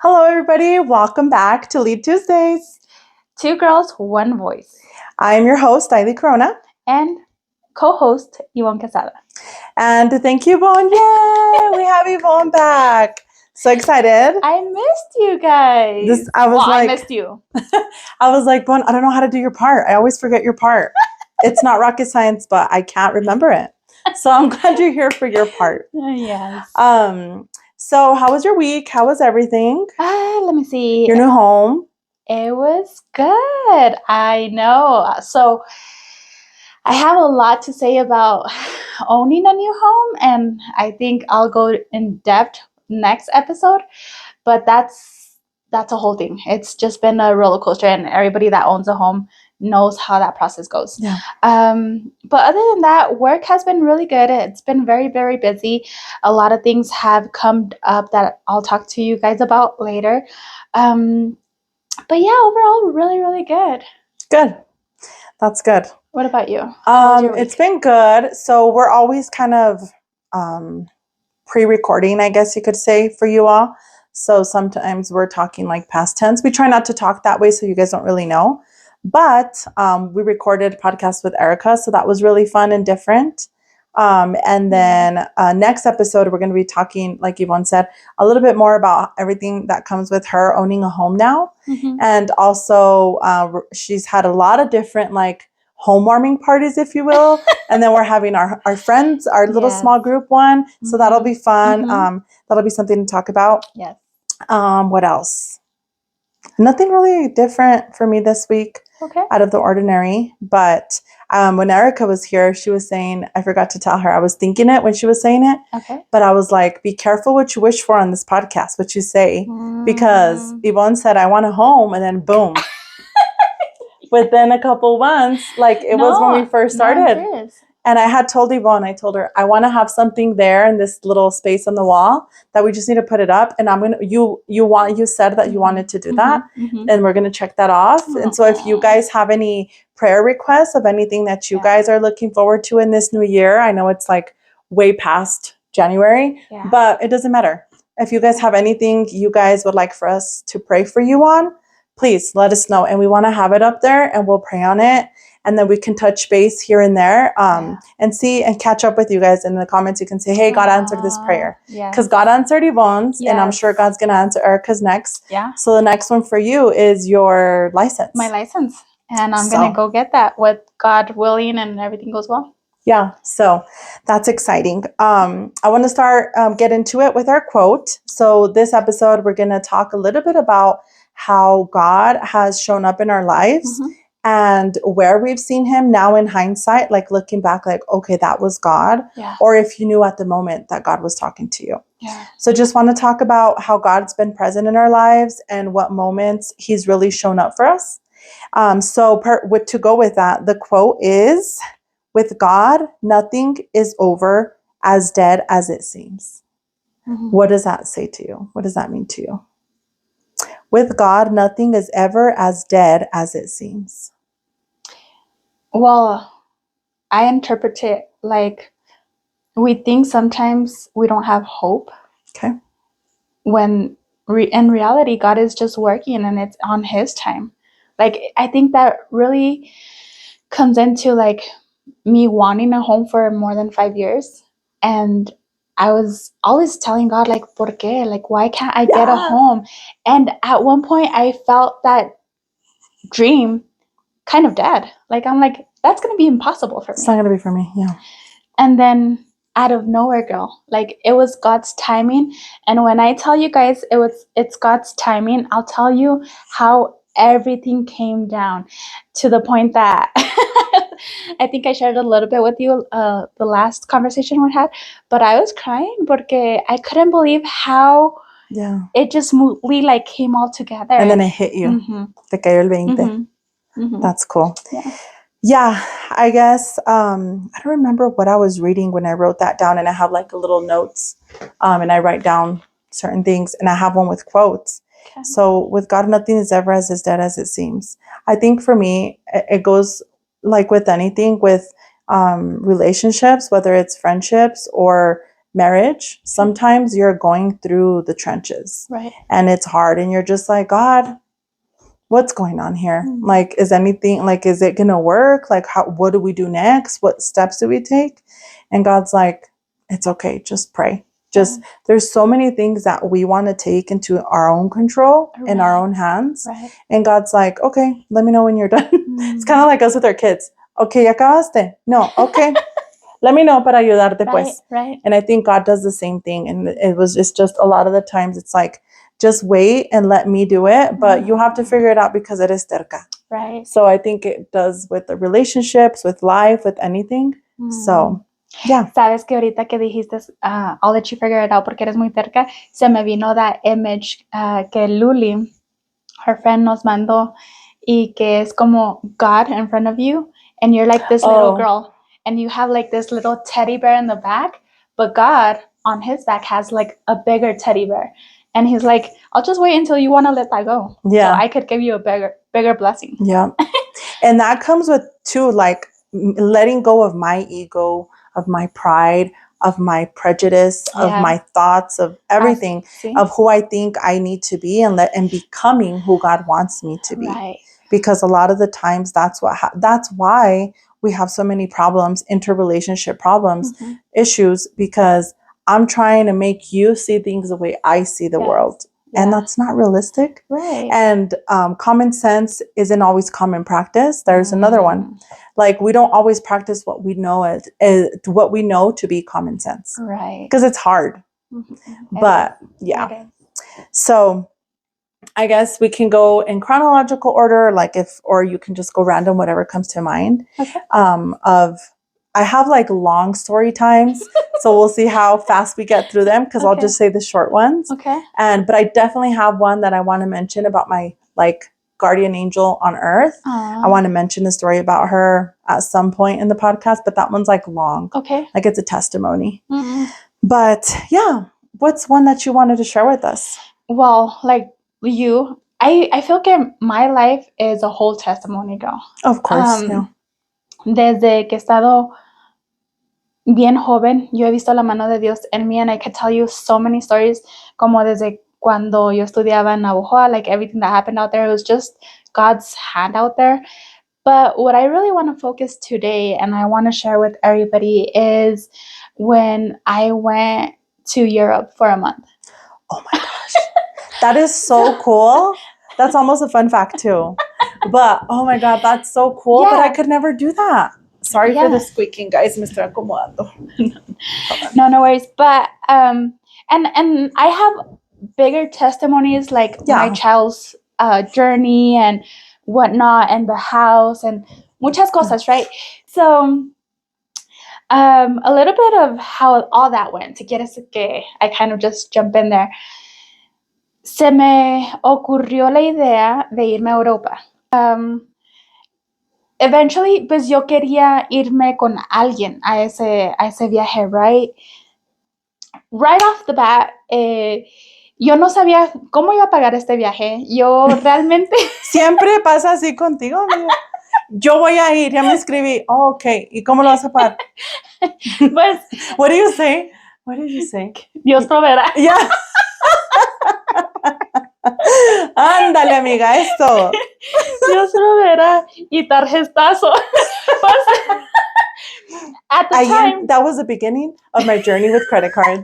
Hello, everybody. Welcome back to Lead Tuesdays. Two girls, one voice. I'm your host, Ailey Corona. And co-host, Yvonne Quesada. And thank you, Yvonne. Yay! We have Yvonne back. So excited. I missed you guys. I missed you. I was like, Yvonne, I don't know how to do your part. I always forget your part. It's not rocket science, but I can't remember it. So I'm glad you're here for your part. Yes. So how was your week? How was everything? Let me see. Your new home? It was good. I know. So I have a lot to say about owning a new home, and I think I'll go in depth next episode. But that's a whole thing. It's just been a roller coaster, and everybody that owns a home knows how that process goes. Yeah. But other than that, work has been really good. It's been very, very busy. A lot of things have come up that I'll talk to you guys about later. But yeah, overall, really, really good. Good. That's good. What about you? It's been good. So we're always kind of pre-recording, I guess you could say, for you all. So sometimes we're talking like past tense. We try not to talk that way so you guys don't really know. But we recorded a podcast with Erica, so that was really fun and different. And then next episode, we're going to be talking, like Yvonne said, a little bit more about everything that comes with her owning a home now. Mm-hmm. And also, she's had a lot of different like home warming parties, if you will. And then we're having our friends, our little small group one. Mm-hmm. So that'll be fun. Mm-hmm. That'll be something to talk about. Yes. What else? Nothing really different for me this week. Okay. Out of the ordinary. But when Erica was here, she was saying, I forgot to tell her, I was thinking it when she was saying it. Okay. But I was like, be careful what you wish for on this podcast, what you say. Because Yvonne said, I want a home. And then boom. Within a couple months, like it was when we first started. And I had told Yvonne, I told her, I want to have something there in this little space on the wall that we just need to put it up. And I'm going to, you said that you wanted to do that. Mm-hmm. And we're going to check that off. Aww. And so if you guys have any prayer requests of anything that you guys are looking forward to in this new year, I know it's like way past January, but it doesn't matter. If you guys have anything you guys would like for us to pray for you on, please let us know. And we want to have it up there and we'll pray on it. And then we can touch base here and there and see and catch up with you guys in the comments. You can say, hey, God answered this prayer. Because God answered Yvonne's, and I'm sure God's going to answer Erica's next. Yeah. So the next one for you is your license. My license. And I'm going to go get that with God willing and everything goes well. Yeah. So that's exciting. I want to start, get into it with our quote. So this episode, we're going to talk a little bit about how God has shown up in our lives. Mm-hmm. And where we've seen him now in hindsight, like looking back, like, okay, that was God. Yeah. Or if you knew at the moment that God was talking to you. Yeah. So just want to talk about how God's been present in our lives and what moments he's really shown up for us. To go with that, the quote is, with God, nothing is over as dead as it seems. Mm-hmm. What does that say to you? What does that mean to you? With God, nothing is ever as dead as it seems. Well, I interpret it like we think sometimes we don't have hope. Okay. When in reality, God is just working and it's on his time. Like, I think that really comes into like me wanting a home for more than 5 years. And I was always telling God, like, ¿por qué? Like, why can't I get a home? And at one point, I felt that dream kind of dead. Like, I'm like, that's going to be impossible for me. It's not going to be for me, yeah. And then out of nowhere, girl, like, it was God's timing. And when I tell you guys it's God's timing, I'll tell you how everything came down to the point that I think I shared a little bit with you the last conversation we had, but I was crying because I couldn't believe how it just smoothly like came all together. And then it hit you. Mm-hmm. Te cayó el 20. Mm-hmm. Mm-hmm. That's cool. Yeah, I guess I don't remember what I was reading when I wrote that down, and I have like a little notes and I write down certain things, and I have one with quotes. Okay. So with God, nothing is ever as dead as it seems. I think for me, it goes like with anything, with relationships, whether it's friendships or marriage, sometimes you're going through the trenches. Right. And it's hard. And you're just like, God, what's going on here? Like, is it going to work? Like, what do we do next? What steps do we take? And God's like, it's okay. Just pray. There's so many things that we want to take into our own control, in our own hands. Right. And God's like, okay, let me know when you're done. It's kind of like us with our kids. Okay, ya acabaste? No, okay. Let me know para ayudarte, pues. Right. And I think God does the same thing. And it's just a lot of the times it's like, just wait and let me do it. But you have to figure it out because it is terca. Right. So I think it does with the relationships, with life, with anything. So, yeah. Sabes que ahorita que dijiste, I'll let you figure it out porque eres muy terca, se me vino that image que Luli, her friend, nos mandó y que es como God in front of you and you're like this little girl and you have like this little teddy bear in the back, but God on his back has like a bigger teddy bear. And he's like, I'll just wait until you want to let that go. Yeah. So I could give you a bigger blessing. Yeah. And that comes with too, like letting go of my ego, of my pride, of my prejudice, of my thoughts, of everything, of who I think I need to be, and becoming who God wants me to be. Right. Because a lot of the times that's why we have so many problems, interrelationship problems, issues, because I'm trying to make you see things the way I see the world. Yeah. And that's not realistic. Right. And common sense isn't always common practice. There's another one. Like, we don't always practice what we know what we know to be common sense. Right. Because it's hard. But yeah. So I guess we can go in chronological order, or you can just go random, whatever comes to mind. Okay. I have like long story times, so we'll see how fast we get through them, because I'll just say the short ones. Okay. But I definitely have one that I want to mention about my guardian angel on earth. Aww. I want to mention the story about her at some point in the podcast, but that one's long. Okay. It's a testimony. Mm-hmm. But yeah, what's one that you wanted to share with us? Well, I feel like my life is a whole testimony, girl. Of course. Yeah. Desde que he estado bien joven, yo he visto la mano de Dios en mí, and I could tell you so many stories, como desde cuando yo estudiaba en Navajo, everything that happened out there, it was just God's hand out there. But what I really want to focus today, and I want to share with everybody, is when I went to Europe for a month. Oh my gosh. That is so cool. That's almost a fun fact too. But oh my God, that's so cool. Yeah. But I could never do that. Sorry for the squeaking, guys. Me estoy acomodando. No worries. But and I have bigger testimonies, my child's journey and whatnot, and the house and muchas cosas, right? So a little bit of how all that went. Si quieres que I kind of just jump in there. Se me ocurrió la idea de irme a Europa. Eventually, pues yo quería irme con alguien a ese viaje, right? Right off the bat, yo no sabía cómo iba a pagar este viaje. Yo realmente... Siempre pasa así contigo, amiga. Yo voy a ir, ya me escribí. Oh, ok. ¿Y cómo lo vas a pagar? Pues... What do you say? What did you say? Dios proveerá. Yeah. Ándale, amiga, esto. Dios proveerá y tarjetazo. At the time, that was the beginning of my journey with credit cards.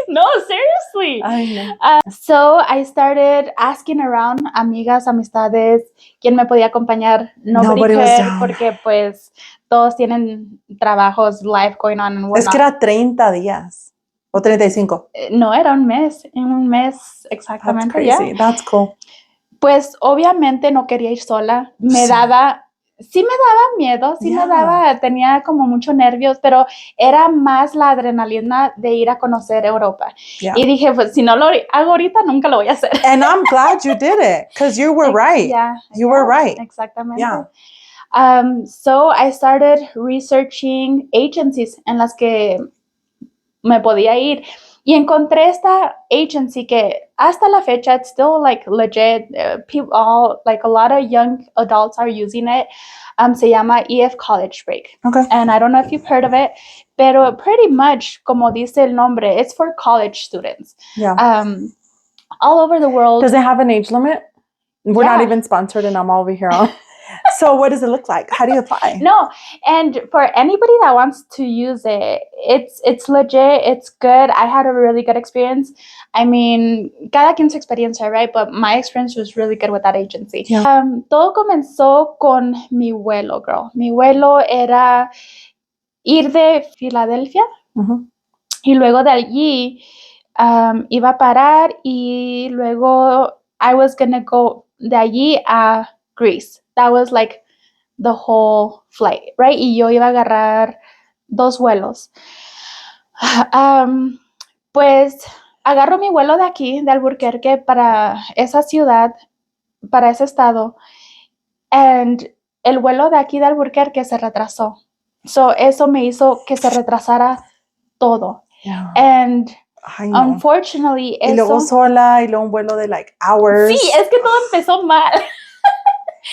No, seriously. I know. So I started asking around, amigas, amistades, quién me podía acompañar. Nobody could, porque pues todos tienen trabajos, life going on and whatnot. Es que era 30 días. ¿O 35? No, era un mes. En un mes exactamente. That's crazy. Yeah. That's cool. Pues obviamente no quería ir sola. Me daba miedo, tenía como mucho nervios, pero era más la adrenalina de ir a conocer Europa. Yeah. Y dije, pues si no lo hago ahorita, nunca lo voy a hacer. And I'm glad you did it, because you were right. Yeah. You were right. Exactamente. Yeah. So I started researching agencies en las que me podía ir. Y encontré esta agency que hasta la fecha, it's still like legit. People, all like a lot of young adults are using it. Se llama EF College Break. Okay. And I don't know if you've heard of it, pero pretty much, como dice el nombre, it's for college students. Yeah. All over the world. Does it have an age limit? We're not even sponsored, and I'm over here. So what does it look like? How do you apply? No, and for anybody that wants to use it, it's legit. It's good. I had a really good experience. I mean, cada quien su experiencia, right? But my experience was really good with that agency. Yeah. Todo comenzó con mi vuelo, girl. Mi vuelo era ir de Filadelfia y luego de allí iba a parar y luego I was gonna go de allí a Greece. That was like the whole flight, right? Y yo iba a agarrar 2 vuelos. Pues agarro mi vuelo de aquí, de Albuquerque, para esa ciudad, para ese estado, and el vuelo de aquí de Albuquerque se retrasó. So eso me hizo que se retrasara todo. Yeah. And unfortunately, y luego sola, y luego un vuelo de like hours. Sí, es que todo empezó mal.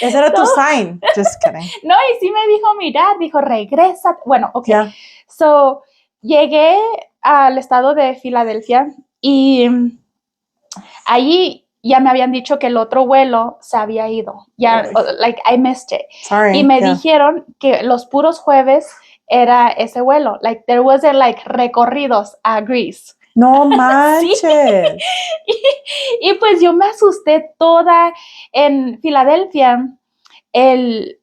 Ese era tu sign. Just kidding. No, y sí me dijo mi dad, dijo, regresa. Bueno, ok. Yeah. So, llegué al estado de Filadelfia y allí ya me habían dicho que el otro vuelo se había ido. Ya, like, I missed it. Sorry. Y me dijeron que los puros jueves era ese vuelo. Like, there wasn't, like, recorridos a Greece. No manches. Sí. Y pues yo me asusté toda. En Filadelfia, el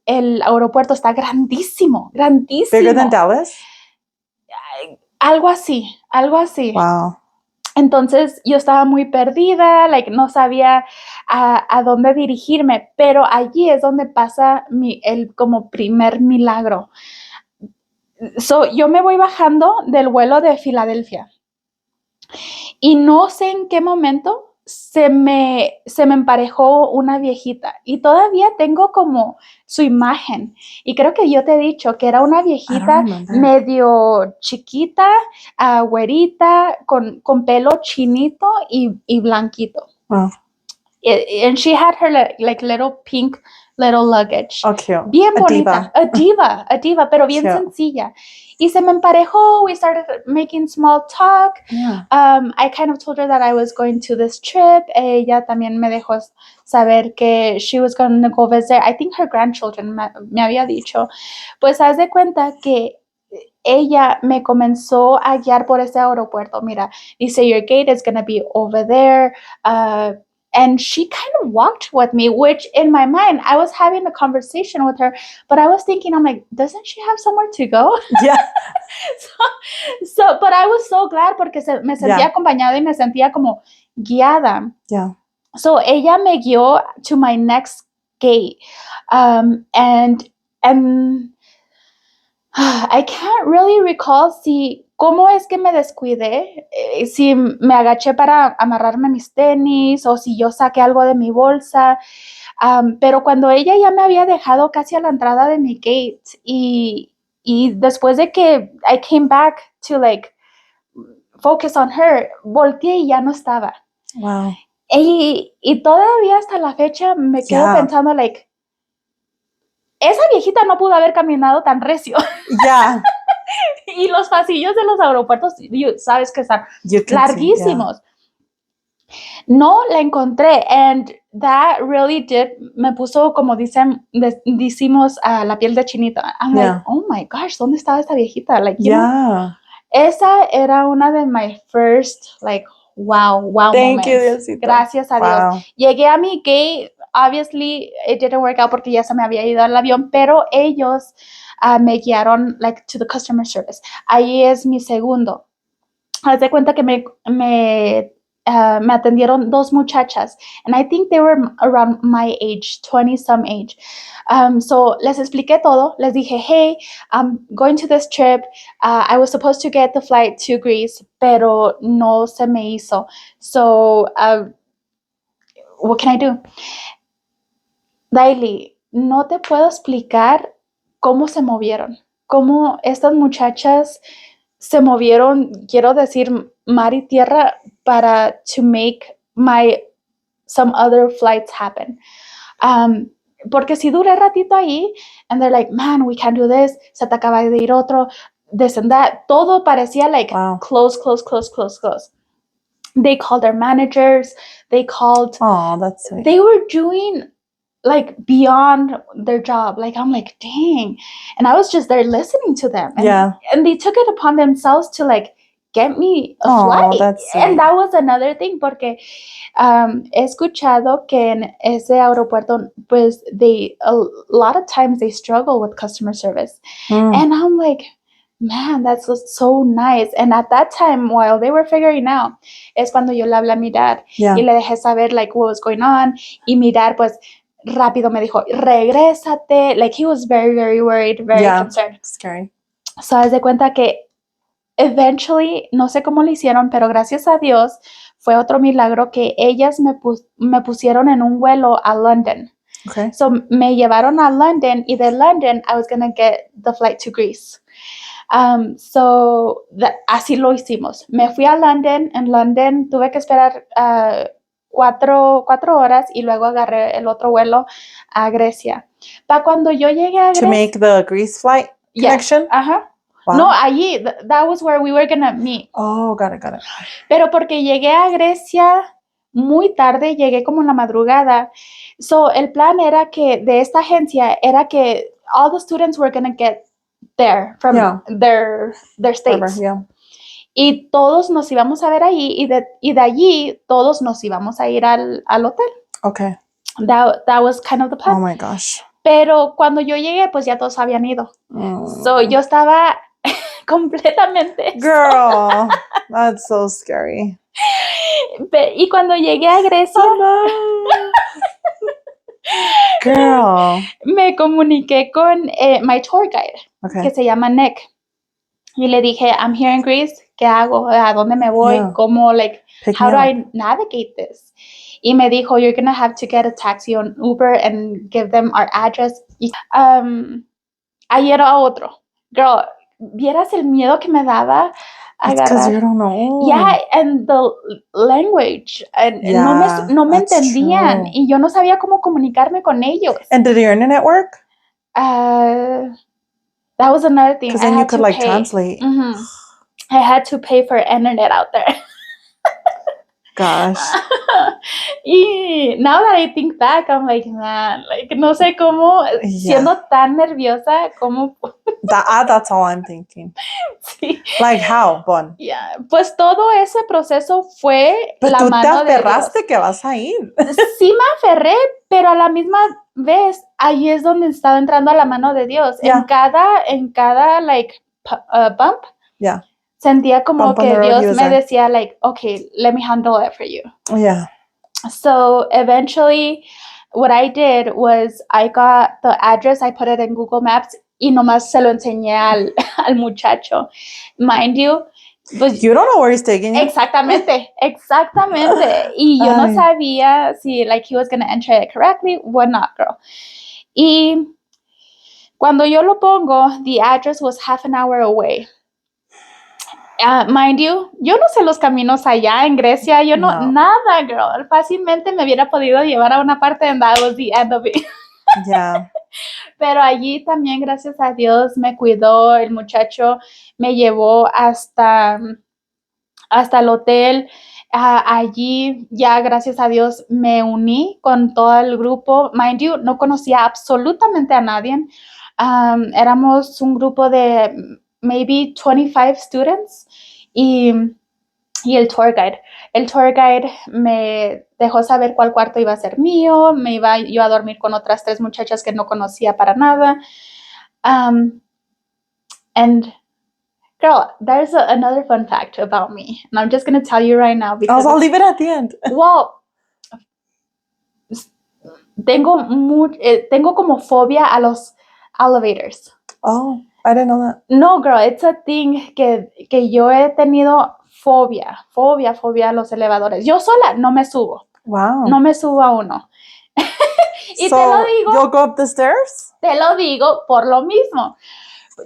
aeropuerto está grandísimo. Bigger than Dallas? Algo así. Wow. Entonces yo estaba muy perdida, like, no sabía a dónde dirigirme, pero allí es donde pasa el como primer milagro. So, yo me voy bajando del vuelo de Filadelfia. Y no sé en qué momento se me emparejó una viejita. Y todavía tengo como su imagen. Y creo que yo te he dicho que era una viejita medio chiquita, güerita, con pelo chinito y blanquito. Wow. And she had her like little pink little luggage. Oh, cute. Bien bonita. A diva, pero bien sencilla. Y se me emparejó. We started making small talk. Yeah. I kind of told her that I was going to this trip. Ella también me dejó saber que she was going to go visit, I think her grandchildren, me había dicho. Pues haz de cuenta que ella me comenzó a guiar por ese aeropuerto. Mira, dice, your gate is going to be over there. And she kind of walked with me, which in my mind, I was having a conversation with her, but I was thinking, I'm like, doesn't she have somewhere to go? Yeah. But I was so glad porque me sentía acompañada y me sentía como guiada. Yeah. So ella me guió to my next gate. And I can't really recall cómo es que me descuidé, si me agaché para amarrarme mis tenis o si yo saqué algo de mi bolsa, pero cuando ella ya me había dejado casi a la entrada de mi gate y después de que I came back to like focus on her, volteé y ya no estaba. Wow. Y todavía hasta la fecha me quedo pensando like, esa viejita no pudo haber caminado tan recio. Yeah. Y los pasillos de los aeropuertos, sabes que están larguísimos. No la encontré, and that really me puso, como decimos, a la piel de chinita. I'm like, oh my gosh, ¿dónde estaba esta viejita? Like, you know, esa era una de my first, like, wow Thank moments. you, Diosito. Gracias a Dios. Llegué a mi gate, obviously, it didn't work out porque ya se me había ido al avión, pero ellos me guiaron like to the customer service. Ahí es mi segundo. Haz de cuenta que me atendieron 2 muchachas, and I think they were around my age, 20-some age. So les expliqué todo. Les dije, hey, I'm going to this trip. I was supposed to get the flight to Greece, pero no se me hizo. So, what can I do? Daily, no te puedo explicar cómo se movieron, cómo estas muchachas se movieron, quiero decir, mar y tierra para to make some other flights happen. Porque si duré ratito ahí, and they're like, man, we can't do this, se te acaba de ir otro, this and that. Todo parecía like close. They called their managers. They called. Oh, that's sweet. They were doing like beyond their job. Like, I'm like, dang. And I was just there listening to them. And, and they took it upon themselves to like get me a flight. That's sweet. And that was another thing porque he escuchado que en ese aeropuerto, pues a lot of times they struggle with customer service. And I'm like, man, that's so nice. And at that time, while they were figuring out, es cuando yo le hablé a mi dad y le dejé saber like what was going on. Y mi dad, pues, rápido me dijo, regrésate. Like, he was very, very worried, very concerned. Scary. So, haz de cuenta que eventually, no sé cómo lo hicieron, pero gracias a Dios, fue otro milagro que ellas me pusieron en un vuelo a London. Okay. So, me llevaron a London y de London, I was going to get the flight to Greece. Así lo hicimos. Me fui a London. En London tuve que esperar 4 horas y luego agarré el otro vuelo a Grecia. Para cuando yo llegué a Grecia... To make the Greece flight connection? Ajá. Wow. No, allí. That was where we were going to meet. Oh, got it. Pero porque llegué a Grecia muy tarde, llegué como en la madrugada. So, el plan era que de esta agencia era que all the students were going to get there from their states. Y todos nos íbamos a ver ahí y de allí todos nos íbamos a ir al hotel. Okay. That was kind of the plan. Oh my gosh. Pero cuando yo llegué, pues ya todos habían ido. So yo estaba completamente Girl, that's so scary. Y cuando llegué a Grecia, girl, me comuniqué con my tour guide, que se llama Nick. Y le dije, I'm here in Greece. ¿Qué hago? ¿A dónde me voy? ¿Cómo, like, how do I navigate this? Y me dijo, you're going to have to get a taxi on Uber and give them our address. Ahí era otro. Girl, ¿vieras el miedo que me daba? It's because you don't know. Yeah, and the language. And no me entendían. True. Y yo no sabía cómo comunicarme con ellos. And did your internet work? That was another thing. Because then you could like translate. Mm-hmm. I had to pay for internet out there. Gosh. Y now that I think back, I'm like, man, like, no sé cómo, siendo tan nerviosa, cómo... That's all I'm thinking. Sí. Like, how, Bon? Yeah. Pues todo ese proceso fue pero la mano de Dios. Pero tú te aferraste que vas a ir. Sí me aferré, pero a la misma vez, ahí es donde estaba entrando a la mano de Dios. En cada, like, bump. Yeah. Sentía como que Dios me decía, like, okay, let me handle it for you. Yeah. So eventually, what I did was I got the address, I put it in Google Maps, y nomás se lo enseñé al muchacho. Mind you, pues, you don't know where he's taking you. Exactamente. Y yo no sabía si, like, he was going to enter it correctly or not, girl. Y cuando yo lo pongo, the address was half an hour away. Mind you, yo no sé los caminos allá en Grecia, yo no, nada, girl. Fácilmente me hubiera podido llevar a una parte and that was the end of it. Yeah. Pero allí también, gracias a Dios, me cuidó, el muchacho me llevó hasta el hotel. Allí ya, gracias a Dios, me uní con todo el grupo. Mind you, no conocía absolutamente a nadie. Éramos un grupo de maybe 25 students y el tour guide. El tour guide me dejó saber cuál cuarto iba a ser mío, me iba yo a dormir con otras 3 muchachas que no conocía para nada. And girl, there's another fun fact about me, and I'm just going to tell you right now. Because I'll leave it at the end. Well, tengo como fobia a los elevators. Oh, I didn't know that. No, girl, it's a thing que yo he tenido fobia a los elevadores. Yo sola no me subo. Wow. No me subo a uno. Y so, te lo digo. You'll go up the stairs? Te lo digo por lo mismo.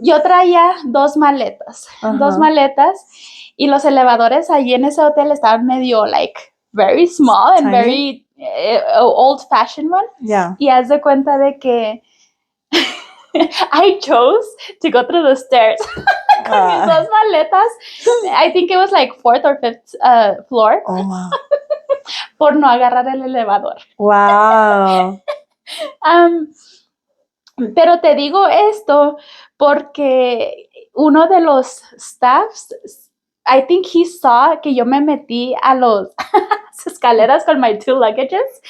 Yo traía 2 maletas. Uh-huh. 2 maletas. Y los elevadores allí en ese hotel estaban medio, like, very small and Tiny? very old-fashioned one. Yeah. Y haz de cuenta de que I chose to go through the stairs con mis dos maletas. I think it was like 4th or 5th floor. Oh, wow. Por no agarrar el elevador. Wow. Pero te digo esto porque uno de los staffs, I think he saw que yo me metí a las escaleras con my 2 luggages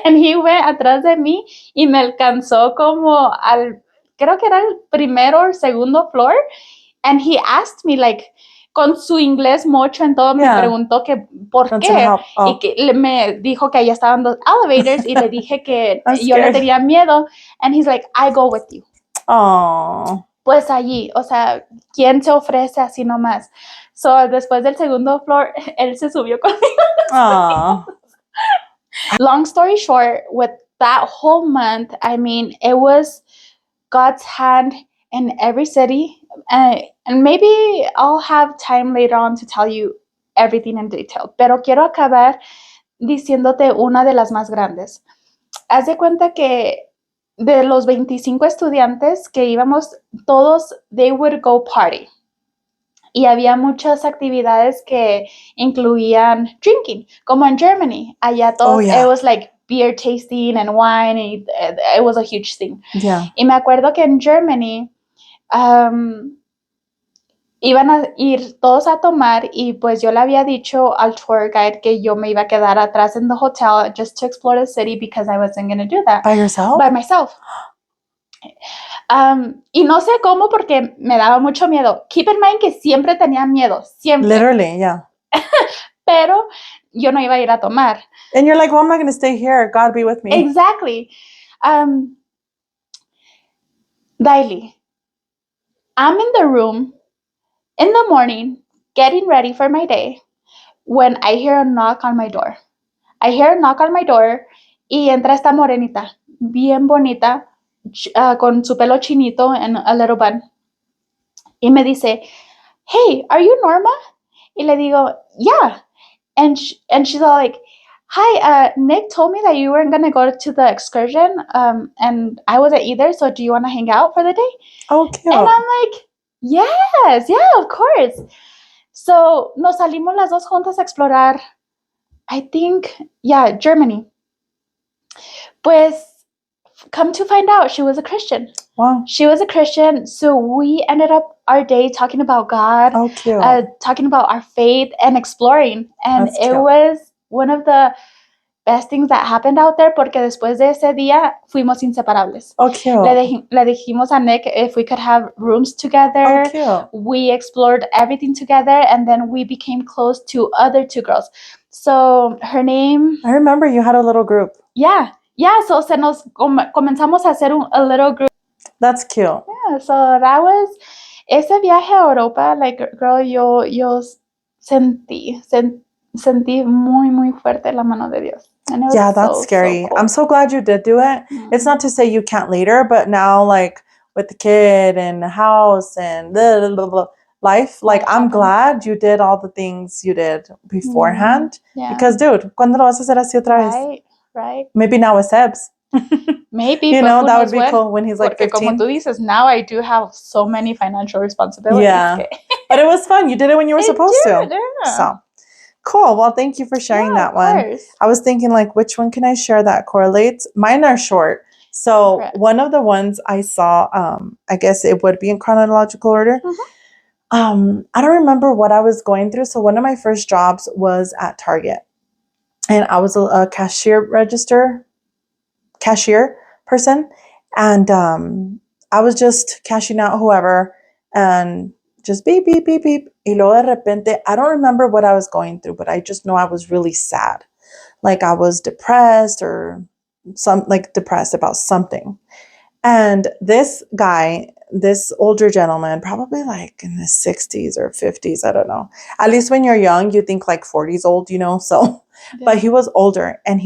and he went atrás de mí y me alcanzó como creo que era el primero o segundo floor, and he asked me like con su inglés mocho en todo, me preguntó que por qué, y que me dijo que allá estaban los elevators y le dije que yo le tenía miedo, and he's like, I go with you. Oh. Pues allí, o sea, ¿quién se ofrece así nomás? So, después del segundo floor, él se subió conmigo. Oh. Long story short, with that whole month, I mean, it was God's hand in every city. And maybe I'll have time later on to tell you everything in detail. Pero quiero acabar diciéndote una de las más grandes. Haz de cuenta que de los 25 estudiantes que íbamos, todos, they would go party. Y había muchas actividades que incluían drinking, como en Germany. Allá todos, it was like beer tasting and wine, and it was a huge thing. Yeah. Y me acuerdo que en Germany iban a ir todos a tomar, y pues yo le había dicho al tour guide que yo me iba a quedar atrás en the hotel just to explore the city because I wasn't going to do that. By yourself? By myself. Y no sé cómo porque me daba mucho miedo. Keep in mind que siempre tenía miedo, siempre. Literally, yeah. Pero yo no iba a ir a tomar. And you're like, well, I'm not going to stay here. God be with me. Exactly. Daily, I'm in the room in the morning getting ready for my day when I hear a knock on my door. I hear a knock on my door y entra esta morenita, bien bonita, con su pelo chinito and a little bun. Y me dice, hey, are you Norma? Y le digo, yeah. And she's all like, hi, Nick told me that you weren't going to go to the excursion, and I wasn't either, so do you want to hang out for the day? Oh, cute. And I'm like, yes, yeah, of course. So nos salimos las dos juntas a explorar, I think, Germany. Pues, come to find out, she was a Christian. Wow. She was a Christian, so we ended up our day talking about God, oh, cute. Talking about our faith and exploring. And That's it cute. was one of the best things that happened out there, porque después de ese día fuimos inseparables. Oh, cute. Le dijimos a Nick if we could have rooms together. Oh, cute. We explored everything together, and then we became close to other 2 girls. So her name... I remember you had a little group. Yeah, so se nos comenzamos a hacer a little group. That's cute. Yeah, so that was... Ese viaje a Europa, like, girl, yo sentí muy, muy fuerte la mano de Dios. Yeah, that's scary. So cool. I'm so glad you did do it. Mm-hmm. It's not to say you can't later, but now, like, with the kid and the house and life, like, I'm glad you did all the things you did beforehand. Yeah. Because, dude, ¿cuándo lo vas a hacer así otra vez? Right. Maybe now with Sebs. Maybe, you but know, that would be cool when he's like 15. Como tú dices, now I do have so many financial responsibilities. Yeah. But it was fun. You did it when you were supposed to. Yeah. So, cool. Well, thank you for sharing that one. Course. I was thinking, like, which one can I share that correlates? Mine are short. So, one of the ones I saw, I guess it would be in chronological order. Mm-hmm. I don't remember what I was going through. So, one of my first jobs was at Target. And I was a cashier person, and I was just cashing out whoever, and just beep, beep, beep, beep. Y luego de repente, I don't remember what I was going through, but I just know I was really sad. Like, I was depressed depressed about something. And this guy, this older gentleman, probably like in his 60s or 50s, I don't know. At least when you're young, you think like 40s old, you know, so. Yeah. But he was older, and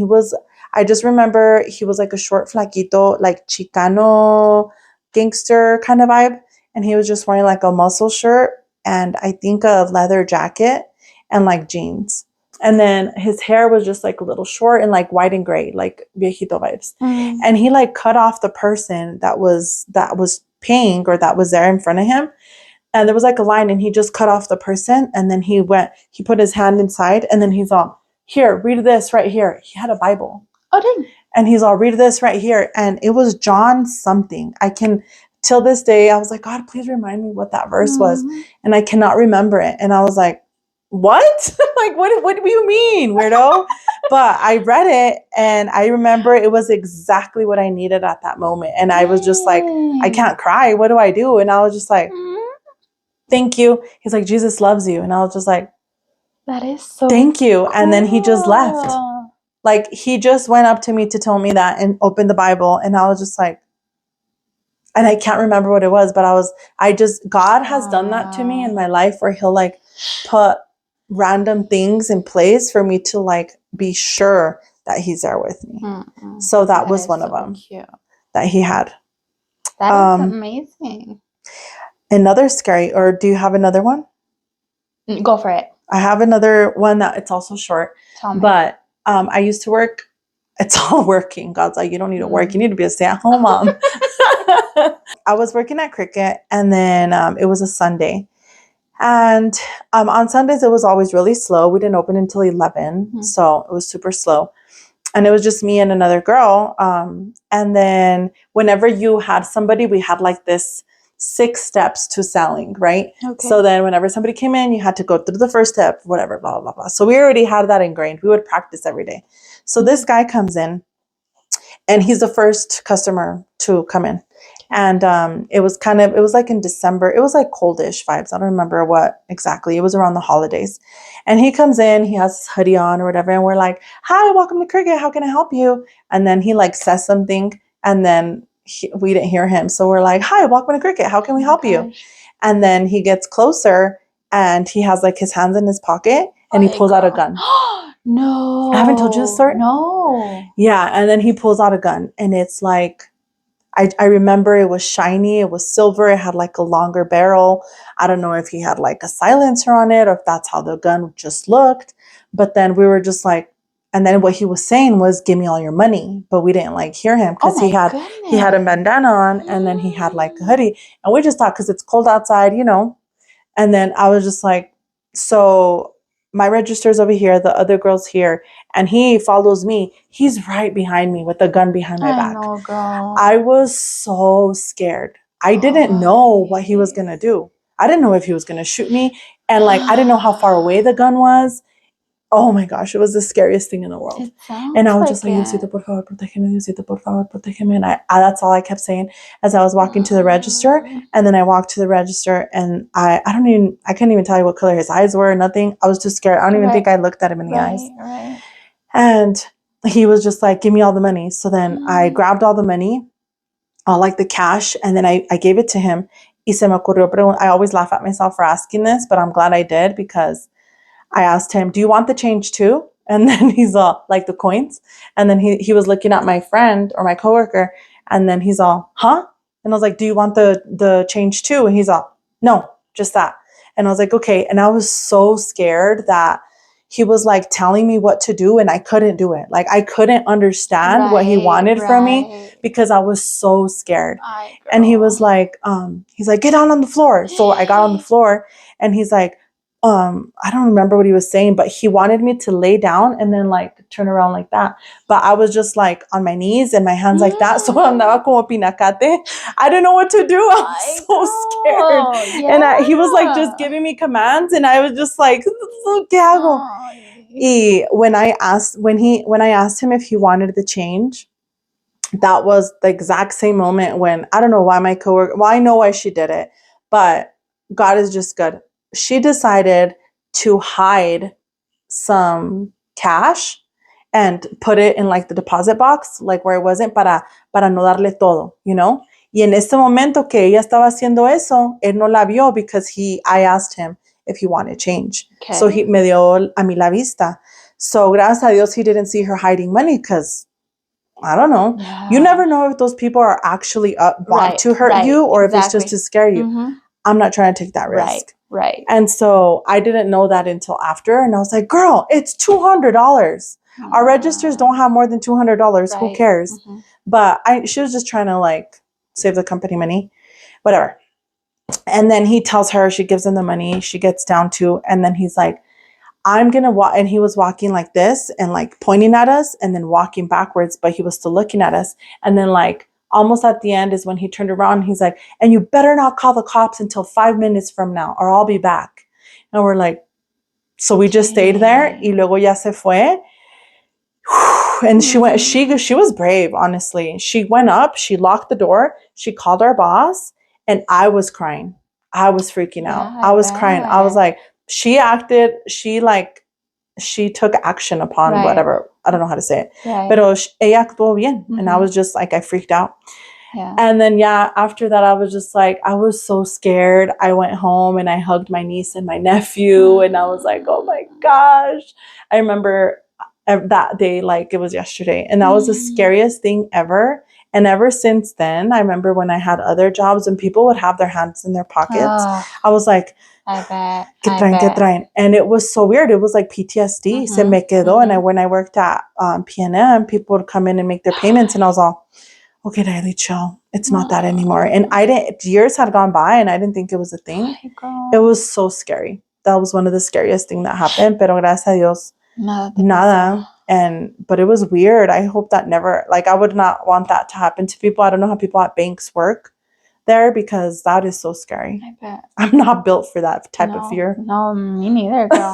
I just remember he was like a short flaquito, like Chicano gangster kind of vibe. And he was just wearing like a muscle shirt and I think a leather jacket and like jeans. And then his hair was just like a little short and like white and gray, like viejito vibes. And he like cut off the person that was paying or that was there in front of him. And there was like a line and he just cut off the person. And then he put his hand inside and then he's all, here, read this right here. He had a Bible. Oh, dang. And he's all, read this right here. And it was John something. Till this day, I was like, God, please remind me what that verse was. And I cannot remember it. And I was like, what? Like, what do you mean, weirdo? But I read it and I remember it was exactly what I needed at that moment. And I was just like, I can't cry. What do I do? And I was just like, thank you. He's like, Jesus loves you. And I was just like, that is so thank you. Cool. And then he just left. Like, he just went up to me to tell me that and opened the Bible. And I was just like, and I can't remember what it was, but God has done that to me in my life where he'll like put random things in place for me to like be sure that he's there with me. So that was one of them that he had. That is amazing. Another scary, or do you have another one? Go for it. I have another one that it's also short, but I used to work. It's all working. God's like, you don't need to work. You need to be a stay-at-home mom. I was working at Cricket, and then it was a Sunday. And on Sundays, it was always really slow. We didn't open until 11, so it was super slow. And it was just me and another girl. And then whenever you had somebody, we had like this 6 steps to selling, right? Okay. So then whenever somebody came in, you had to go through the first step, whatever, blah, blah, blah. So we already had that ingrained. We would practice every day. So this guy comes in, and he's the first customer to come in. And it was like in December. It was like coldish vibes. I don't remember what exactly. It was around the holidays. And he comes in, he has his hoodie on or whatever. And we're like, hi, welcome to Cricket. How can I help you? And then he like says something, and then we didn't hear him. So we're like, hi, welcome to Cricket. How can we help you? And then he gets closer and he has like his hands in his pocket and he pulls out a gun. No. I haven't told you this story? No. Yeah. And then he pulls out a gun, and it's like, I remember it was shiny. It was silver. It had like a longer barrel. I don't know if he had like a silencer on it or if that's how the gun just looked. But then we were just like, and then what he was saying was, give me all your money. But we didn't like hear him because he had a bandana on, and then he had like a hoodie. And we just thought, because it's cold outside, you know. And then I was just like, so my register's over here, the other girl's here, and he follows me. He's right behind me with the gun behind my back. Know, girl. I was so scared. I didn't know what he was going to do. I didn't know if he was going to shoot me. And like, I didn't know how far away the gun was. Oh my gosh, it was the scariest thing in the world. And I was just like, Diosito, por favor, protégeme, Diosito, por favor, protégeme. And that's all I kept saying as I was walking to the register. And then I walked to the register, and I couldn't even tell you what color his eyes were, nothing. I was too scared. I don't even think I looked at him in the eyes. Right. And he was just like, give me all the money. So then I grabbed all the money, all like the cash, and then I gave it to him. Y se me ocurrió, I always laugh at myself for asking this, but I'm glad I did, because I asked him, do you want the change too? And then he's all, like the coins. And then he was looking at my friend or my coworker, and then he's all, huh? And I was like, do you want the change too? And he's all, no, just that. And I was like, okay. And I was so scared that he was like telling me what to do, and I couldn't do it. Like, I couldn't understand what he wanted from me because I was so scared. And he was like, he's like, get down on the floor. So I got on the floor, and he's like, I don't remember what he was saying, but he wanted me to lay down and then like turn around like that. But I was just like on my knees and my hands like that. So andaba como pinacate. I didn't know what to do. I was so scared. Yeah. And he was like just giving me commands, and I was just like, ¿qué hago? Y when I asked him if he wanted the change, that was the exact same moment when, I don't know why my coworker, well, I know why she did it, but God is just good. She decided to hide some cash and put it in like the deposit box, like where it wasn't, para no darle todo, you know? Y en este momento que ella estaba haciendo eso, él no la vio because I asked him if he wanted change. Okay. So he me dio a mí la vista. So gracias a Dios he didn't see her hiding money, because I don't know. Yeah. You never know if those people are actually want to hurt you, or if it's just to scare you. Mm-hmm. I'm not trying to take that risk. Right. And so I didn't know that until after. And I was like, girl, it's $200. Our registers don't have more than $200. Who cares? But she was just trying to like save the company money, whatever. And then he tells her, she gives him the money. She gets down to, and then he's like, I'm going to walk. And he was walking like this and like pointing at us and then walking backwards, but he was still looking at us. And then like almost at the end is when he turned around. He's like, and you better not call the cops until 5 minutes from now or I'll be back. And we're like, so we just stayed there. Y luego ya se fue. And she was brave, honestly. She went up, she locked the door, she called our boss, and I was crying. I was freaking out. I was crying. I was like, she took action upon whatever. I don't know how to say it. Pero ella actuó bien. And I was just like, I freaked out. Yeah. And then, after that, I was just like, I was so scared. I went home and I hugged my niece and my nephew. And I was like, oh my gosh. I remember that day like it was yesterday. And that was the scariest thing ever. And ever since then, I remember when I had other jobs and people would have their hands in their pockets. I was like, I bet. ¿Qué traen? And it was so weird. It was like PTSD. Se me quedó. And when I worked at P&M, people would come in and make their payments. And I was all, okay, Riley, chill. It's not that anymore. And years had gone by and I didn't think it was a thing. It was so scary. That was one of the scariest things that happened. Pero gracias a Dios, nada. But it was weird. I hope that never, like, I would not want that to happen to people. I don't know how people at banks work there because that is so scary. I bet. I'm not built for that type of fear. No, me neither, girl.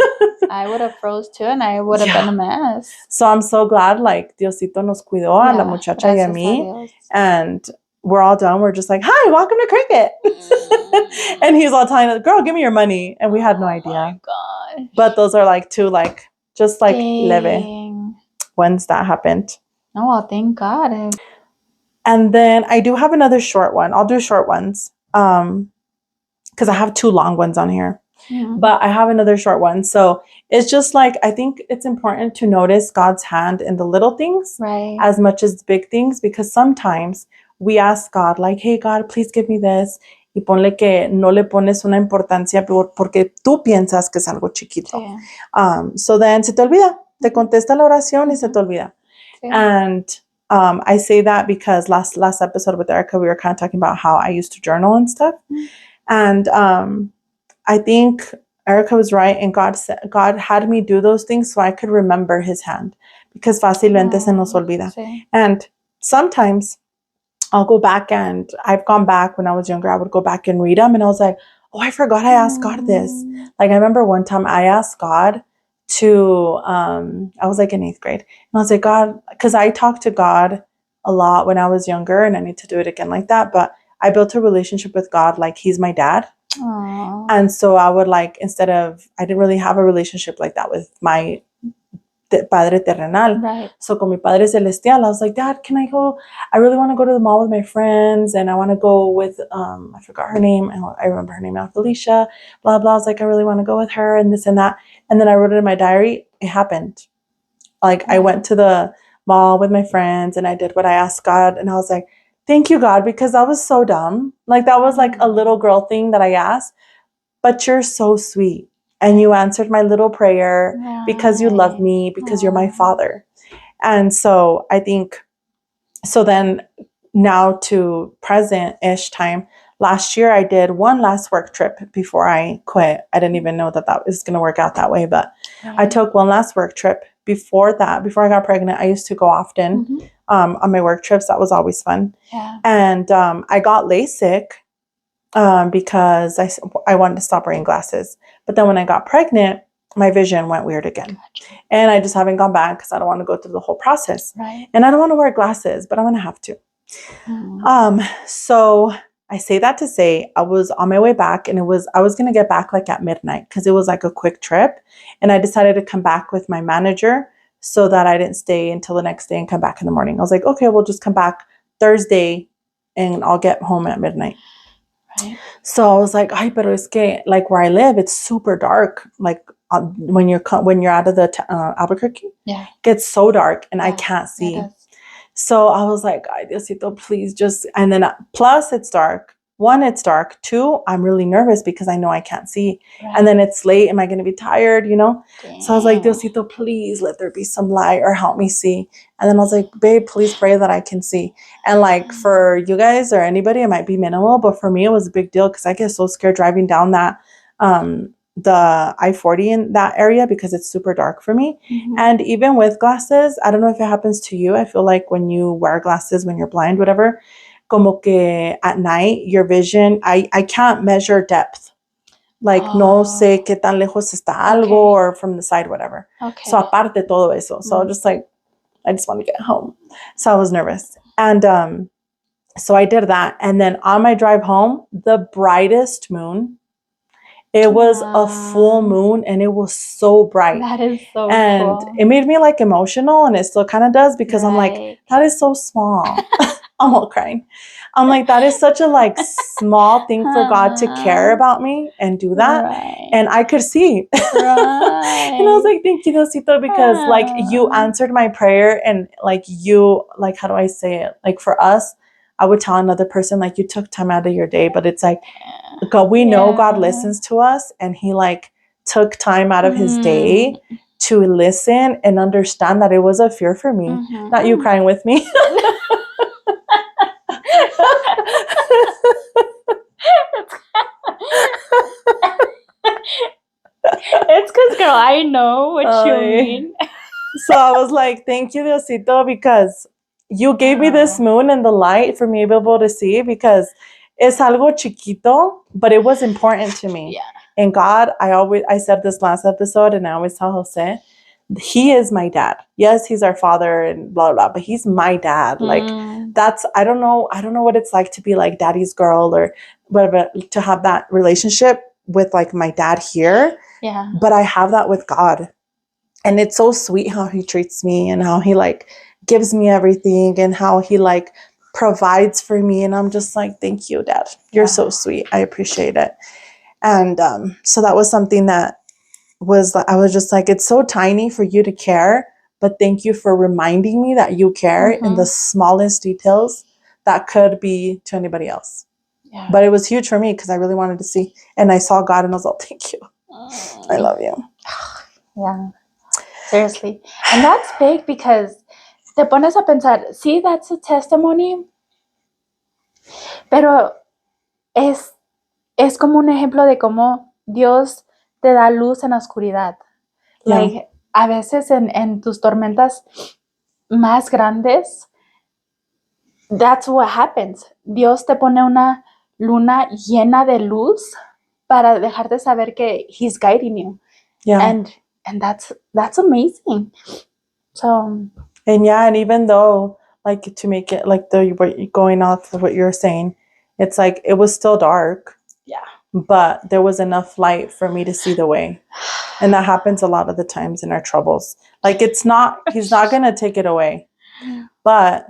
I would have froze too and I would have been a mess. So I'm so glad, like, Diosito nos cuidó a la muchacha y a mí. And we're all done. We're just like, hi, welcome to Cricket. And he's all telling us, girl, give me your money. And we had no idea. Oh my gosh. But those are like two, like, just like leve ones that happened. Oh, well, thank God. And then I do have another short one. I'll do short ones because I have two long ones on here. Mm-hmm. But I have another short one. So it's just like, I think it's important to notice God's hand in the little things as much as the big things, because sometimes we ask God like, hey, God, please give me this. Y ponle que no le pones una importancia porque tú piensas que es algo chiquito. Sí. So then se te olvida. Te contesta la oración y se te olvida. Sí. And I say that because last episode with Erica, we were kind of talking about how I used to journal and stuff. Mm-hmm. And I think Erica was right. And God had me do those things so I could remember his hand. Because fácilmente se nos olvida. Sí. And sometimes I'll go back, and I've gone back when I was younger. I would go back and read them. And I was like, oh, I forgot I asked God this. Like, I remember one time I asked God to, I was like in 8th grade. And I was like, God, because I talked to God a lot when I was younger, and I need to do it again like that. But I built a relationship with God like he's my dad. Aww. And so I would like, I didn't really have a relationship like that with my Padre Terrenal. Right. So con mi Padre Celestial, I was like, Dad, can I go? I really want to go to the mall with my friends, and I want to go with, I forgot her name. I remember her name now, Felicia, blah, blah. I was like, I really want to go with her and this and that. And then I wrote it in my diary. It happened. Like, I went to the mall with my friends and I did what I asked God. And I was like, thank you, God, because that was so dumb. Like, that was like a little girl thing that I asked, but you're so sweet. And you answered my little prayer because you love me, because you're my father. And so I think, so then now to present-ish time, last year I did one last work trip before I quit. I didn't even know that was going to work out that way, but I took one last work trip. Before that, before I got pregnant, I used to go often on my work trips. That was always fun. Yeah. And I got LASIK because I wanted to stop wearing glasses. But then when I got pregnant, my vision went weird again. Gotcha. And I just haven't gone back because I don't want to go through the whole process. Right. And I don't want to wear glasses, but I'm going to have to. So I say that to say I was on my way back, and I was going to get back like at midnight because it was like a quick trip. And I decided to come back with my manager so that I didn't stay until the next day and come back in the morning. I was like, okay, we'll just come back Thursday and I'll get home at midnight. Right. So I was like, ay, pero es que like where I live, it's super dark. Like when you're out of the Albuquerque, it gets so dark and I can't see. So I was like, ay, Diosito, please just, and then plus it's dark. one, it's dark. Two, I'm really nervous because I know I can't see. Right. And then it's late. Am I going to be tired? Dang. So I was like, Diosito, please let there be some light or help me see. And then I was like, babe, please pray that I can see. And like for you guys or anybody, it might be minimal, but for me, it was a big deal because I get so scared driving down that the I-40 in that area because it's super dark for me. Mm-hmm. And even with glasses, I don't know if it happens to you. I feel like when you wear glasses, when you're blind, whatever, como que at night, your vision, I can't measure depth. Like, no sé qué tan lejos está algo or from the side, whatever. Okay. So aparte todo eso. So I just like, I just want to get home. So I was nervous. And so I did that. And then on my drive home, the brightest moon, it was a full moon and it was so bright. That is so and cool. It made me like emotional, and it still kind of does because I'm like, that is so small. I'm all crying. I'm like, that is such a like small thing for God to care about me and do that. Right. And I could see. Right. And I was like, thank you, Diosito, because like you answered my prayer, and like you, like, how do I say it? Like for us, I would tell another person, like, you took time out of your day, but it's like, God, we know God listens to us, and he like took time out of his day to listen and understand that it was a fear for me. Not you crying with me. It's because, girl, I know what you mean. So I was like, thank you, Diosito, because you gave me this moon and the light for me to be able to see, because es algo chiquito, but it was important to me. Yeah. And God, I said this last episode, and I always tell Jose, he is my dad. Yes, he's our father and blah, blah, but he's my dad. Like that's, I don't know what it's like to be like daddy's girl or whatever, to have that relationship with like my dad here. Yeah. But I have that with God. And it's so sweet how he treats me and how he like gives me everything and how he like provides for me. And I'm just like, thank you, Dad. You're so sweet. I appreciate it. And so that was something that I was just like, it's so tiny for you to care, but thank you for reminding me that you care in the smallest details that could be to anybody else. Yeah. But it was huge for me because I really wanted to see. And I saw God and I was like, thank you. I love you. Yeah. Seriously. And that's big because te pones a pensar, sí, that's a testimony, pero es como un ejemplo de cómo Dios te da luz en la oscuridad. Yeah. Like, a veces en tus tormentas más grandes, that's what happens. Dios te pone una luna llena de luz para dejarte saber que He's guiding you. Yeah. And that's amazing. So. And even though, like, to make it like going off of what you're saying, it's like it was still dark. Yeah. But there was enough light for me to see the way. And that happens a lot of the times in our troubles. Like he's not going to take it away. But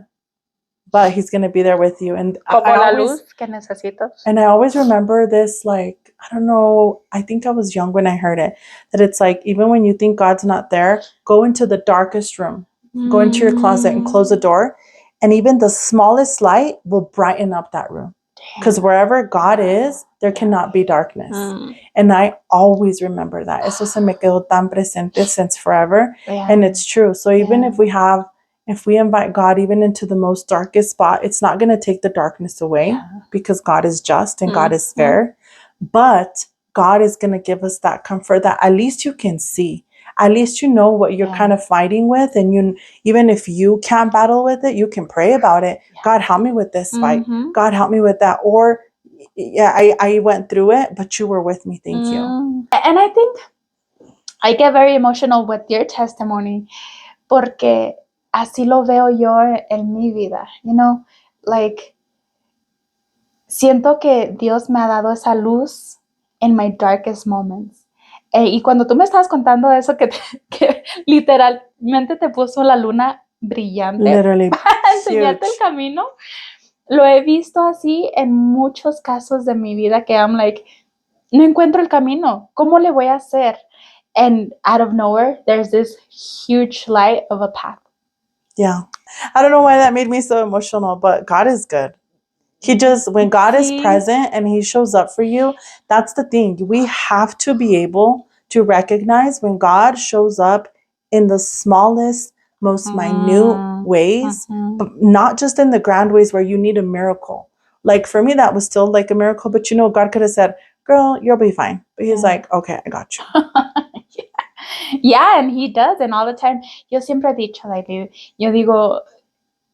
he's going to be there with you. And I always remember this, like, I don't know, I think I was young when I heard it, that it's like, even when you think God's not there, go into the darkest room, go into your closet and close the door. And even the smallest light will brighten up that room. Because wherever God is, there cannot be darkness. And I always remember that. Eso se me quedó tan presente since forever. Yeah. And it's true. So even if we invite God even into the most darkest spot, it's not going to take the darkness away because God is just and God is fair. But God is going to give us that comfort that at least you can see. At least you know what you're kind of fighting with. And even if you can't battle with it, you can pray about it. Yeah. God, help me with this fight. God, help me with that. Or, I went through it, but you were with me. Thank you. And I think I get very emotional with your testimony porque así lo veo yo en mi vida. You know, like, siento que Dios me ha dado esa luz in my darkest moments. Y cuando tú me estabas contando eso, que literalmente te puso la luna brillante para enseñarte el camino, lo he visto así en muchos casos de mi vida que I'm like, no encuentro el camino. ¿Cómo le voy a hacer? And out of nowhere, there's this huge light of a path. Yeah. I don't know why that made me so emotional, but God is good. He just, when God is present and he shows up for you, that's the thing. We have to be able to recognize when God shows up in the smallest, most minute ways, but not just in the grand ways where you need a miracle. Like for me, that was still like a miracle, but God could have said, girl, you'll be fine. But he's like, okay, I got you. Yeah, and he does, and all the time. Yo siempre he dicho, like, yo digo,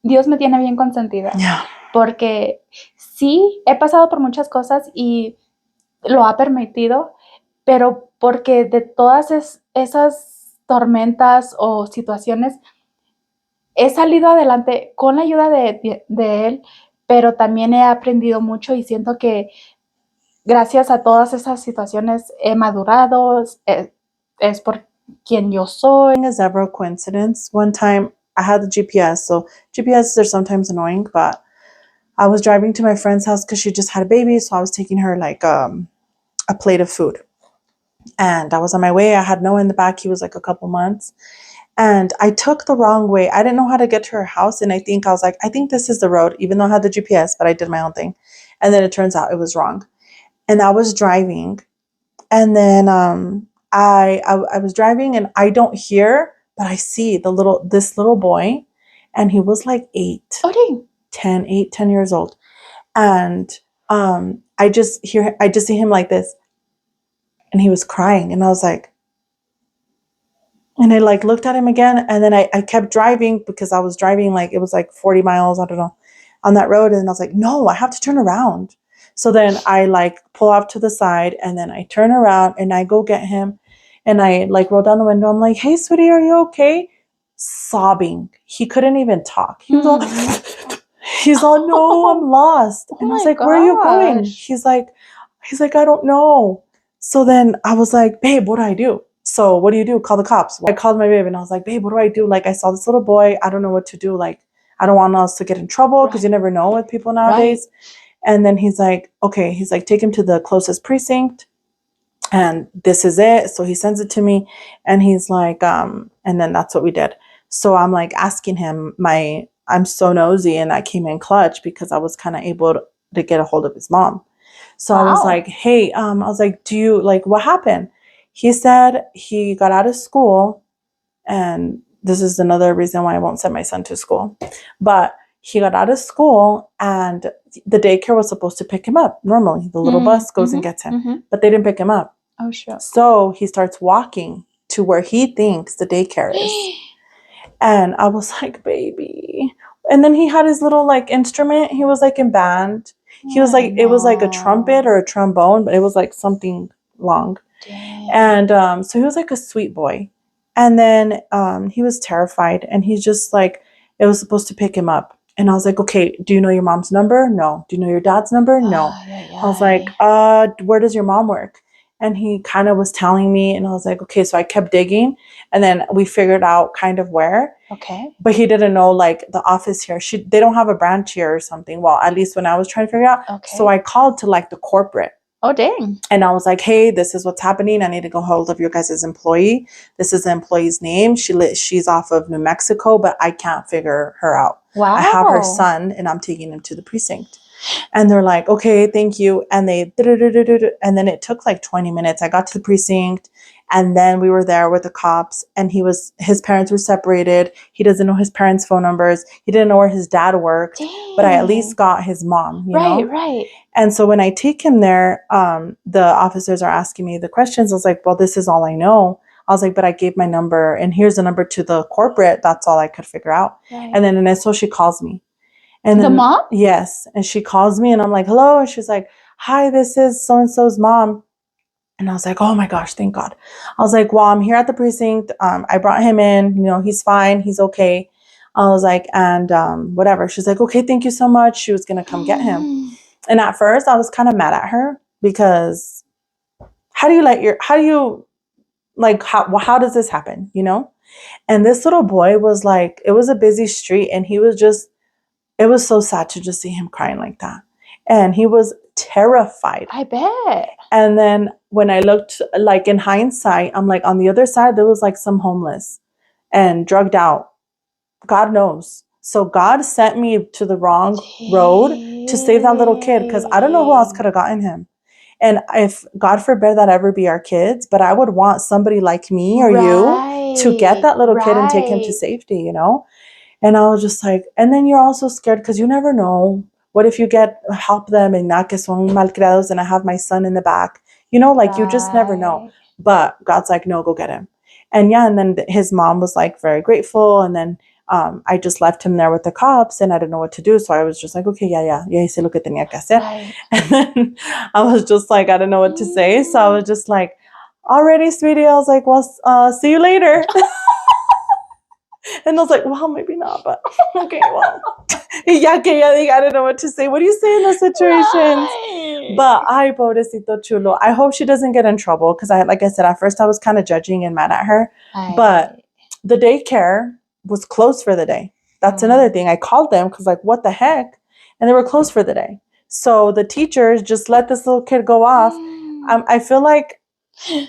Dios me tiene bien consentida. Yeah. Porque sí, he pasado por muchas cosas y lo ha permitido, pero porque de todas esas tormentas o situaciones he salido adelante con la ayuda de él, pero también he aprendido mucho y siento que gracias a todas esas situaciones he madurado, es por quien yo soy. Is ever a coincidence. One time I had the GPS, so GPS are sometimes annoying, but I was driving to my friend's house because she just had a baby, so I was taking her like a plate of food. And I was on my way. I had Noah in the back. He was like a couple months. And I took the wrong way. I didn't know how to get to her house. And I was like, I think this is the road, even though I had the GPS, but I did my own thing. And then it turns out it was wrong. And I was driving. And then I was driving and I don't hear, but I see this little boy. And he was like 8, 10 years old. And I just see him like this. And he was crying. And I was like, and I like looked at him again. And then I kept driving because I was driving like, it was like 40 miles, I don't know, on that road. And I was like, no, I have to turn around. So then I like pull off to the side and then I turn around and I go get him. And I like roll down the window. I'm like, hey, sweetie, are you okay? Sobbing. He couldn't even talk. He was all, he's all, no, I'm lost. And I was like, where are you going? He's like, I don't know. So then I was like, babe, what do I do? So what do you do? Call the cops. I called my babe and I was like, babe, what do I do? Like, I saw this little boy. I don't know what to do. Like, I don't want us to get in trouble because you never know with people nowadays. Right. And then he's like, okay. He's like, take him to the closest precinct. And this is it. So he sends it to me. And he's like, and then that's what we did. So I'm like asking him, I'm so nosy. And I came in clutch because I was kind of able to get a hold of his mom. So I was like, hey, I was like, do you like, what happened? He said he got out of school, and this is another reason why I won't send my son to school, but he got out of school and the daycare was supposed to pick him up. Normally the little bus goes and gets him, but they didn't pick him up. Oh, sure. So he starts walking to where he thinks the daycare is. And I was like, baby. And then he had his little like instrument. He was like in band. He was like, it was like a trumpet or a trombone, but it was like something long. Dang. And so he was like a sweet boy. And then he was terrified. And he's just like, it was supposed to pick him up. And I was like, okay, do you know your mom's number? No. Do you know your dad's number? No. I was like, where does your mom work? And he kind of was telling me, and I was like, okay. So I kept digging, and then we figured out kind of where. Okay. But he didn't know like the office here. They don't have a branch here or something. Well, at least when I was trying to figure it out. Okay. So I called to like the corporate. Oh, dang. And I was like, hey, this is what's happening. I need to go hold of your guys' employee. This is the employee's name. She's off of New Mexico, but I can't figure her out. Wow. I have her son, and I'm taking him to the precinct. And they're like, okay, thank you. And and then it took like 20 minutes. I got to the precinct, and then we were there with the cops, and his parents were separated. He doesn't know his parents' phone numbers. He didn't know where his dad worked. Dang. But I at least got his mom, you know? Right. And so when I take him there, the officers are asking me the questions. I was like, well, this is all I know. I was like, but I gave my number, and here's the number to the corporate. That's all I could figure out. Right. And then so she calls me. And the then, mom? Yes. And she calls me and I'm like, hello. And she's like, hi, this is so-and-so's mom. And I was like, oh my gosh, thank God. I was like, well, I'm here at the precinct. I brought him in, he's fine. He's okay. I was like, and whatever. She's like, okay, thank you so much. She was going to come get him. And at first I was kind of mad at her because how does this happen? And this little boy was like, it was a busy street, and it was so sad to just see him crying like that. And he was terrified. I bet. And then when I looked, like in hindsight, I'm like, on the other side, there was like some homeless and drugged out. God knows. So God sent me to the wrong road to save that little kid, because I don't know who else could have gotten him. And if, God forbid, that ever be our kids, but I would want somebody like me or you to get that little kid and take him to safety, you know? And I was just like, and then you're also scared because you never know. What if you help them and not que son malcriados and I have my son in the back? You know, like you just never know. But God's like, no, go get him. And yeah, and then his mom was like very grateful. And then I just left him there with the cops and I didn't know what to do. So I was just like, okay, yeah, hice lo que tenía que hacer. Right. And then I was just like, I don't know what to say. So I was just like, already, sweetie. I was like, well, see you later. And I was like, well, maybe not, but okay, well. Ya que ella diga, I don't know what to say. What do you say in those situations? Right. But ay, pobrecito chulo. I hope she doesn't get in trouble because like I said, at first I was kind of judging and mad at her. Right. But the daycare was closed for the day. That's another thing. I called them because like, what the heck? And they were closed for the day. So the teachers just let this little kid go off. I feel like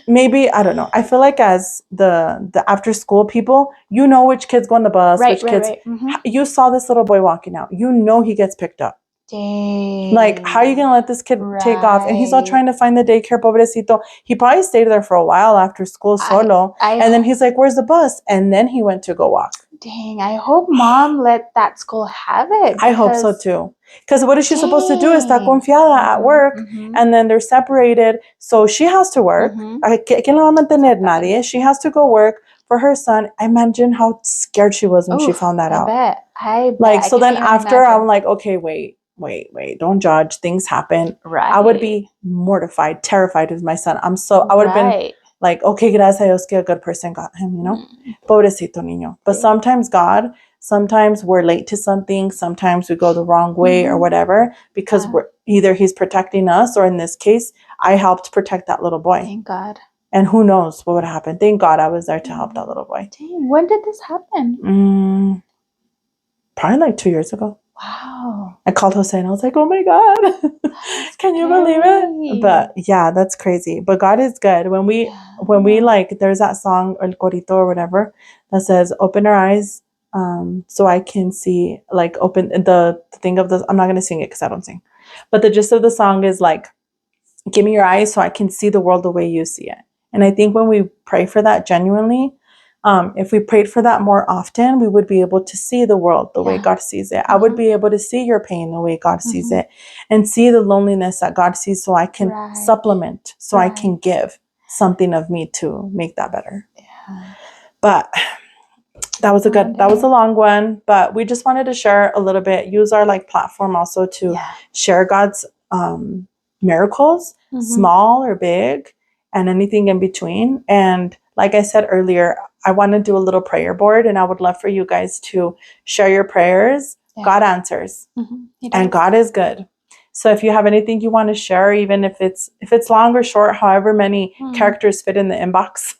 maybe, I don't know. I feel like as the after school people, you know which kids go on the bus, which kids. Right. Mm-hmm. You saw this little boy walking out. You know he gets picked up. Dang. Like, how are you going to let this kid take off? And he's all trying to find the daycare, pobrecito. He probably stayed there for a while after school solo. And then he's like, where's the bus? And then he went to go walk. Dang, I hope mom let that school have it. I hope so too. Because what is she supposed to do? Está confiada at work. Mm-hmm. And then they're separated. So she has to work. ¿Quién la va a mantener? Nadie. She has to go work for her son. Imagine how scared she was when she found that out. I bet. Like, so then after, I'm like, okay, wait. Don't judge. Things happen. Right. I would be mortified, terrified with my son. I would have been like, okay, gracias a Dios que a good person got him, you know? Pobrecito niño. But sometimes we're late to something. Sometimes we go the wrong way or whatever, because either he's protecting us, or in this case, I helped protect that little boy. Thank God. And who knows what would happen. Thank God I was there to help that little boy. Dang, when did this happen? Probably like 2 years ago. Wow. I called Jose and I was like, oh my God, can you believe it? But yeah, that's crazy. But God is good. When we like, there's that song, El Corito or whatever, that says, open our eyes so I can see, like, open the thing of the, I'm not going to sing it because I don't sing. But the gist of the song is like, give me your eyes so I can see the world the way you see it. And I think when we pray for that genuinely, if we prayed for that more often, we would be able to see the world the way God sees it. I would be able to see your pain the way God sees it, and see the loneliness that God sees, so I can supplement, so I can give something of me to make that better. Yeah. But that was a long one, but we just wanted to share a little bit, use our like platform also to share God's miracles, small or big, and anything in between. And like I said earlier, I want to do a little prayer board, and I would love for you guys to share your prayers. Yeah. God answers, and God is good. So if you have anything you want to share, even if it's long or short, however many characters fit in the inbox,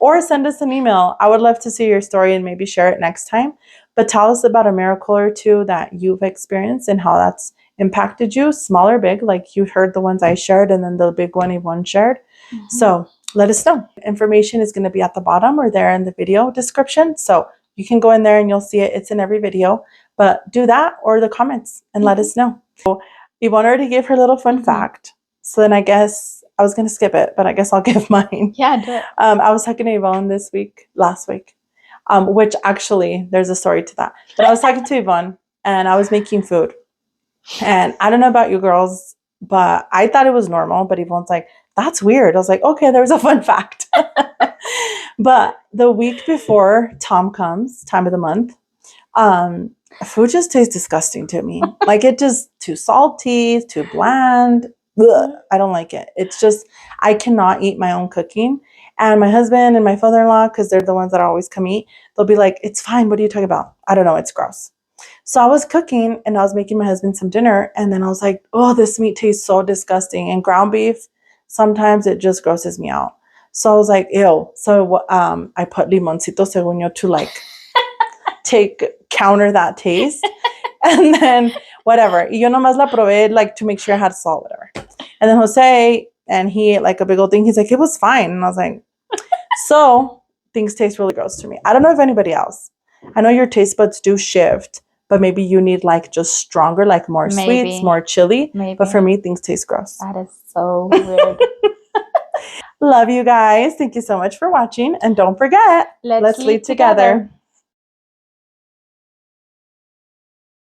or send us an email. I would love to see your story and maybe share it next time. But tell us about a miracle or two that you've experienced and how that's impacted you, small or big, like you heard the ones I shared and then the big one Yvonne shared. So let us know. Information is going to be at the bottom or there in the video description. So you can go in there and you'll see it. It's in every video. But do that or the comments and let us know. So Yvonne already gave her little fun fact. So then I guess I was going to skip it, but I guess I'll give mine. Yeah, do it. I was talking to Yvonne last week, which actually there's a story to that. But I was talking to Yvonne and I was making food. And I don't know about you girls, but I thought it was normal. But Yvonne's like, that's weird. I was like, okay, there's a fun fact. But the week before Tom comes, time of the month, food just tastes disgusting to me. Like, it just too salty, too bland. Ugh, I don't like it. It's just, I cannot eat my own cooking. And my husband and my father-in-law, because they're the ones that always come eat, they'll be like, it's fine. What are you talking about? I don't know. It's gross. So I was cooking and I was making my husband some dinner. And then I was like, oh, this meat tastes so disgusting. And ground beef, sometimes it just grosses me out. So I was like, ew. So I put limoncito seguño to like counter that taste. And then whatever. Y yo nomás la probé like to make sure I had salt, whatever. And then Jose, and he ate like a big old thing. He's like, it was fine. And I was like, so things taste really gross to me. I don't know if anybody else. I know your taste buds do shift, but maybe you need like just stronger, like more Maybe. sweets, more chili. Maybe. But for me, things taste gross. That is so weird. Love you guys. Thank you so much for watching. And don't forget, Let's lead together.